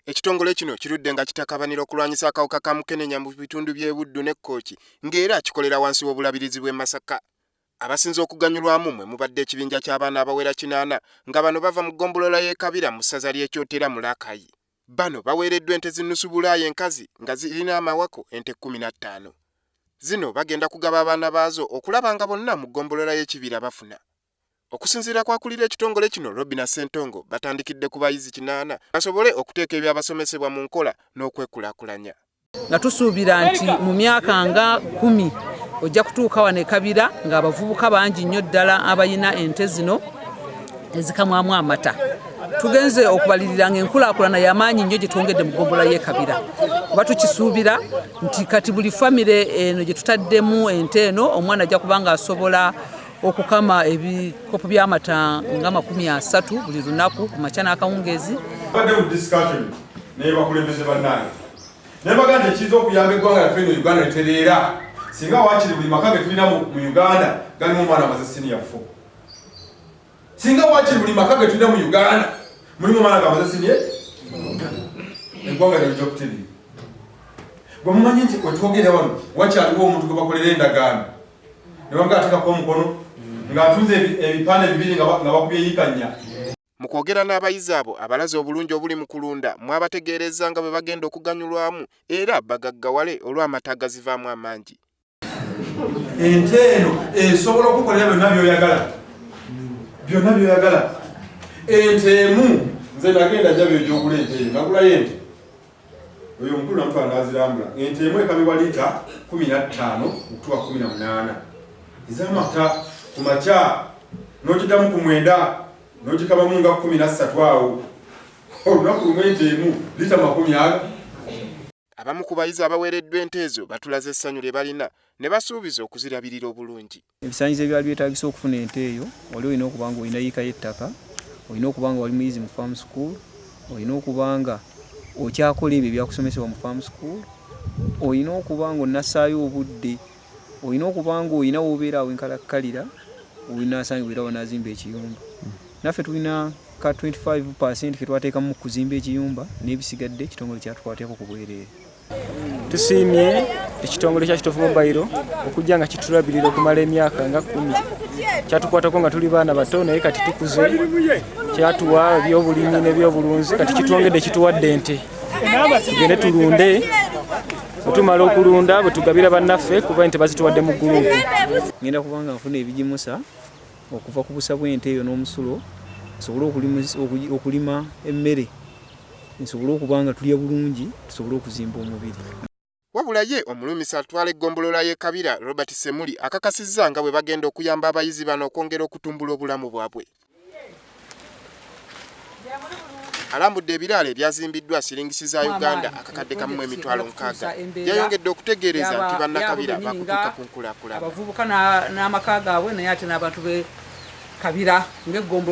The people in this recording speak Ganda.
Ekitongole kino kirudde nga kitakabanira okulwanyisa akawuka ka mukenenya mu bitundu by'e Buddu ne Kkooki ng'era kikolera wansi w'obulabirizi bw'e Masaka. Abasinze okuganyulwamu mwe mubadde ekibinja ky'abaana abawera 8 nga bano bava mu ggombolola y'e Kabira mu ssaza ly'e Kyotera mu Rakai. Bano baweereddwa ente zinnusu bulaayi enkazi nga zirina amawako ente 15. Zino bagenda kugaba abaana baazo okulaba nga bonna mu ggombolola y'Ekibira bafuna. Okusinziira kwakulira ekitongole kino Robina Ssentongo batandikidde ku bayizi 8 basobole okuteeka ebyabasomesebwa mu nkola n'okwekulaakulanya. Nga tusuubira nti mu myaka nga 10 ojja kutuuka wano e Kabira nga abavubuka bangi nnyo ddala abayina ente zino ezikamwamu amata. Tugenze okubalirira ng'enkulaakulana y'amaanyi nnyo gye twongedde mu ggombolola y'e Kabira. Kuba tukisuubira nti kati buli famire eno gye tutaddemu ente eno omwana ajja kubanga asobola okukama ebikopo by'amata nga 30 buli lunaku ku makya n'akawungeezi. Badde mu discussion ne bakulembeze bannange. Ne baganda ekiza okuyamba eggwanga lyaffe eno Uganda litereera singa waakiri buli maka ge tulina mu Uganda galimu omwana amaze senior 4. Singa waakiri buli maka ge tulina mu Uganda mulimu omwana amaze senior eggwanga lyajja kutereera. Bwe mumanyi nti wetwogera wano wakyaliwo omuntu gwe bakolera endagaano ne bamugaatekako omukono ng'atunze ebipande 2 nga bakubye yikanya. Mu kwogera n'abayizi abo abalaze obulungi obuli mu kulunda mwabategeereza nga bwe bagenda okuganyulwamu era bagaggawale olw'amata agazivaamu amangi. Ente eno esobola okukolera byonna by'oyagala. Ente emu nze nagenda jja by'ogyogula ente eyo nagulayo ente oyo omukulu namufa nazirambula. Ente emu ekabibwa liita 15 okutuuka 18 ez'amata ku makya n'ogiddamu ku 9 n'ogikabamu nga 13 awo olunaku lumu ente emu liita 40. Abamu ku bayizi abaweereddwa ente ezo batulaze essanyu lye balina ne basuubiza okuzirabirira obulungi. Ebisaanyizo ebyali byetaagisa okufuna ente eyo wali olina okuba nga olina yiika y'ettaka, olina okuba nga wali muyizi mu farm school, olina okuba nga okyakola ebyo ebyakusomesebwa mu farm school, olina okuba nga onnassaayo obudde, olina okuba nga olina w'obeera awo enkalakkalira, olina asangibwa wanaazimba ekiyumba. Naffe tulina ka 25% ke twateekamu mu kuzimba ekiyumba n'ebisigadde ekitongole kyatukwatako ku bwereere. Tusiimye ekitongole kya Kitovu Mobile okujja nga kitulabirira okumala emyaka nga 10. Kyatukwatako nga tuli baana bato naye kati tukuze, kyatuwa ebyobulimi n'ebyobulunzi, kati kitwongedde kituwadde ente. Tugende tulunde, otumala okulunda bwe tugabira bannaffe kuba ente bazituwadde mu gurupu. Ngenda kubanga nfuna ebigimusa okuva ku busa bw'ente eyo n'omusulo tusobole okulima emmere, nsobole okuba nga tulya bulungi, tusobole okuzimba omubiri. Wabula ye omulumisa atwala eggombolola y'e Kabira Robert Semuli akakasizza nga bwe bagenda okuyamba abayizi bano okwongera okutumbula obulamu bwabwe. Alambudde ebiraala ebyazimbiddwa siringisi za Uganda akakadde kamu emitwalo 6. Yayongedde okutegeereza nti bannakabira bakutuka ku nkulaakulana. Abavubuka n'amaka gaabwe naye ate n'abantu b'e Kabira ng'eggombolola